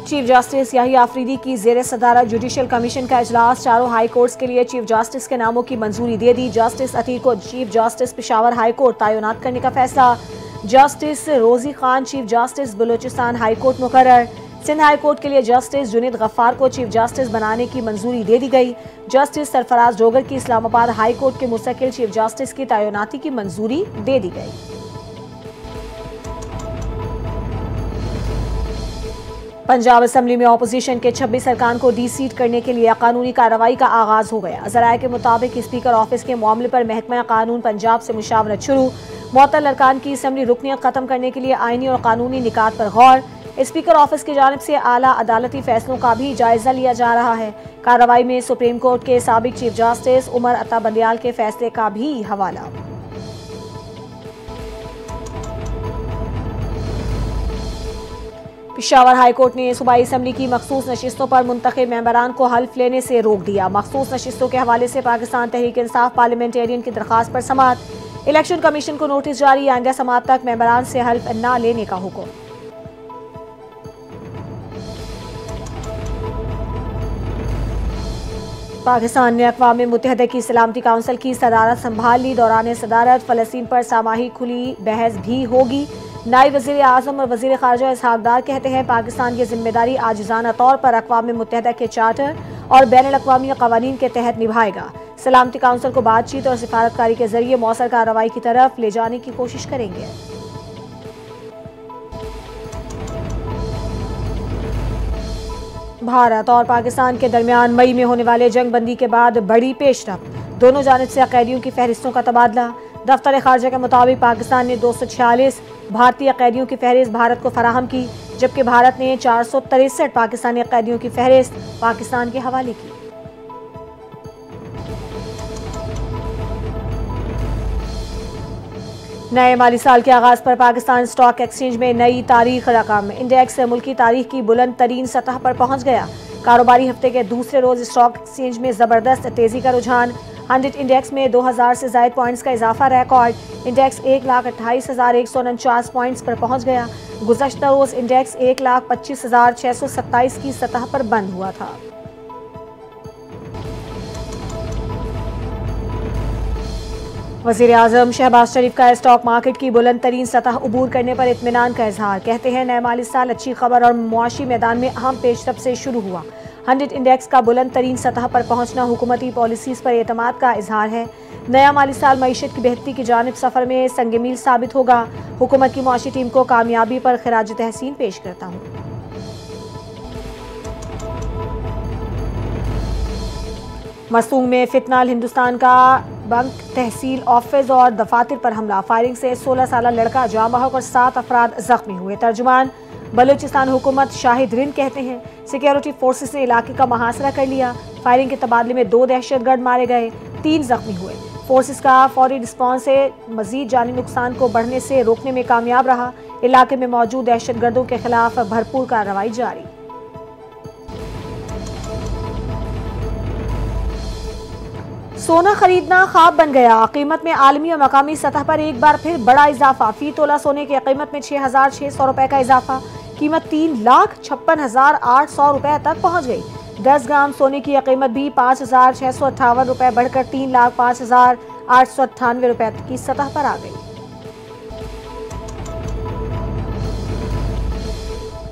Chief justice याही आफरीदी की जेर सदारत जुडिशल कमीशन का इजलास। चारों हाई कोर्ट्स के लिए चीफ जस्टिस के नामों की मंजूरी दे दी। जस्टिस अतीक को chief justice Peshawar high court तैनात करने का फैसला। जस्टिस रोजी Khan chief justice Balochistan high court मुकर्रर। सिंध हाई कोर्ट के लिए जस्टिस जुनीद गफ्फार को चीफ जस्टिस बनाने की मंजूरी दे दी गई। जस्टिस सरफराज डोगर की इस्लामाबाद हाई कोर्ट के मुस्तकिल चीफ जस्टिस की तैनाती की मंजूरी दे दी गई। पंजाब असेंबली में ऑपोजिशन के 26 अरकान को डी-सीट करने के लिए कानूनी कार्रवाई का आगाज हो गया। ज़राए के मुताबिक स्पीकर ऑफिस के मामले पर महकमा कानून पंजाब से मुशावरत शुरू। मुअत्तल अरकान की असेंबली रुकनियत खत्म करने के लिए आईनी और कानूनी निकात पर गौर। स्पीकर ऑफिस की जानिब से आला अदालती फैसलों का भी जायजा लिया जा रहा है। कार्रवाई में सुप्रीम कोर्ट के साबिक चीफ जस्टिस उमर अता बंदियाल के फैसले का भी हवाला। पेशावर हाई कोर्ट ने सूबाई असेंबली की मखसूस नशिस्तों पर मुंतखब मेंबरान को हल्फ लेने से रोक दिया। मखसूस नशिस्तों के हवाले से पाकिस्तान तहरीक इंसाफ पार्लियामेंटेरियन की दरखास्त पर समाअत। इलेक्शन कमीशन को नोटिस जारी। आइंदा समाअत तक मेंबरान से हल्फ न लेने का हुक्म। पाकिस्तान ने अक़वाम मुत्तहिदा की सलामती काउंसिल की सदारत संभाल ली। दौरान सदारत फ़लस्तीन पर सामाही खुली बहस भी होगी। नायब वज़ीर आज़म और वज़ीर ख़ारजा इसहाक़ डार कहते हैं पाकिस्तान की जिम्मेदारी आजिज़ाना तौर पर अक़वाम मुत्तहिदा के चार्टर और बैनुल अक़वामी क़वानीन के तहत निभाएगा। सलामती काउंसिल को बातचीत और सिफारतकारी के जरिए मौसर कार्रवाई की तरफ ले जाने की कोशिश करेंगे। भारत और पाकिस्तान के दरमियान मई में होने वाले जंग बंदी के बाद बड़ी पेशरफ। दोनों जानिब से कैदियों की फहरिस्तों का तबादला। दफ्तर खारजा के मुताबिक पाकिस्तान ने 246 भारतीय कैदियों की फहरिस्त भारत को फराहम की, जबकि भारत ने 463 पाकिस्तानी कैदियों की फहरिस्त पाकिस्तान के हवाले की। नए माली साल के आगाज पर पाकिस्तान स्टॉक एक्सचेंज में नई तारीख रकम। इंडेक्स मुल्की तारीख की बुलंद तरीन सतह पर पहुंच गया। कारोबारी हफ्ते के दूसरे रोज स्टॉक एक्सचेंज में जबरदस्त तेजी का रुझान। 100 इंडेक्स में 2000 से ज्यादा पॉइंट्स का इजाफा रिकॉर्ड। इंडेक्स 1,28,149 पॉइंट्स पर पहुंच गया। गुज़श्ता रोज इंडेक्स 1,25,627 की सतह पर बंद हुआ था। वज़ीर आज़म शहबाज शरीफ का स्टॉक मार्केट की बुलंद तरीन सतह उबूर करने पर इत्मीनान का इजहार। कहते हैं नए माली साल अच्छी खबर और मुआशी मैदान में अहम पेशरफ से शुरू हुआ। 100 इंडेक्स का बुलंद तरीन सतह पर पहुंचना हुकूमती पॉलिसीज़ पर एतमाद का इजहार है। नया माली साल मईशत की बेहतरी की जानिब सफ़र में संगमील साबित होगा। हुकूमत की मुआशी टीम को कामयाबी पर खिराज तहसीन पेश करता हूँ। मसूंग में फितनाल हिंदुस्तान का बैंक तहसील ऑफिस और दफातर पर हमला। फायरिंग से 16 साल लड़का जाँ बहक और 7 अफराद जख्मी हुए। तर्जुमान बलूचिस्तान हुकूमत शाहिद रिन कहते हैं सिक्योरिटी फोर्सेस ने इलाके का मुहासरा कर लिया। फायरिंग के तबादले में 2 दहशतगर्द मारे गए, 3 जख्मी हुए। फोर्सेस का फौरी रिस्पॉन्स से मजीद जानी नुकसान को बढ़ने से रोकने में कामयाब रहा। इलाके में मौजूद दहशतगर्दों के खिलाफ भरपूर कार्रवाई जारी। सोना खरीदना ख्वाब बन गया। कीमत में आलमी और मकामी सतह पर एक बार फिर बड़ा इजाफा। फी तोला सोने की कीमत में 6,600 रुपए का इजाफा। कीमत 3,56,800 रुपए तक पहुंच गई। 10 ग्राम सोने की कीमत भी 5,658 रुपए बढ़कर 3,05,898 रुपए की सतह पर आ गई।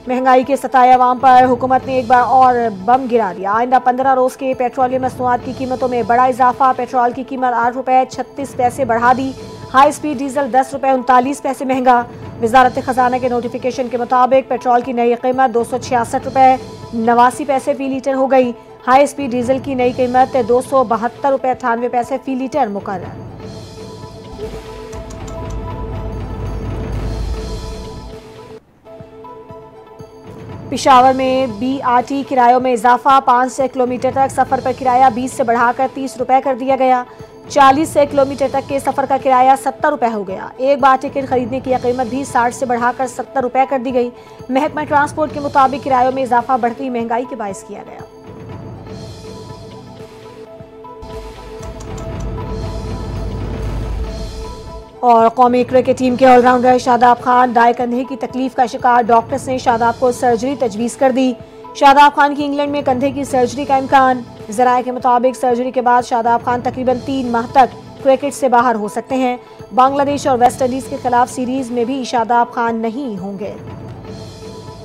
महंगाई के सताए अवाम पर हुकूमत ने एक बार और बम गिरा दिया। आइंदा 15 रोज के पेट्रोलियम मसनूआत की कीमतों में बड़ा इजाफा। पेट्रोल की कीमत 8 रुपए 36 पैसे बढ़ा दी। हाई स्पीड डीजल 10 रुपए 39 पैसे महंगा। वजारत खजाना के नोटिफिकेशन के मुताबिक पेट्रोल की नई कीमत 266 रुपए 89 पैसे फी लीटर हो गई। हाई स्पीड डीजल की नई कीमत 272 रुपए 98 पैसे फी लीटर मुकर्रर। पेशावर में BRT किरायों में इजाफा। 500 किलोमीटर तक सफर पर किराया 20 से बढ़ाकर 30 रुपए कर दिया गया। 40 से किलोमीटर तक के सफर का किराया 70 रुपए हो गया। एक बार टिकट खरीदने की कीमत भी 60 से बढ़ाकर 70 रुपए कर दी गई। महकमा ट्रांसपोर्ट के मुताबिक किरायों में इजाफा बढ़ती महंगाई के बायस किया गया। और कौमी क्रिकेट टीम के ऑलराउंडर शादाब खान दाएं कंधे की तकलीफ का शिकार। डॉक्टर्स ने शादाब को सर्जरी तजवीज़ कर दी। शादाब खान की इंग्लैंड में कंधे की सर्जरी का इम्कान। ज़राए के मुताबिक सर्जरी के बाद शादाब खान तकरीबन 3 माह तक क्रिकेट से बाहर हो सकते हैं। बांग्लादेश और वेस्ट इंडीज़ के खिलाफ सीरीज में भी शादाब खान नहीं होंगे।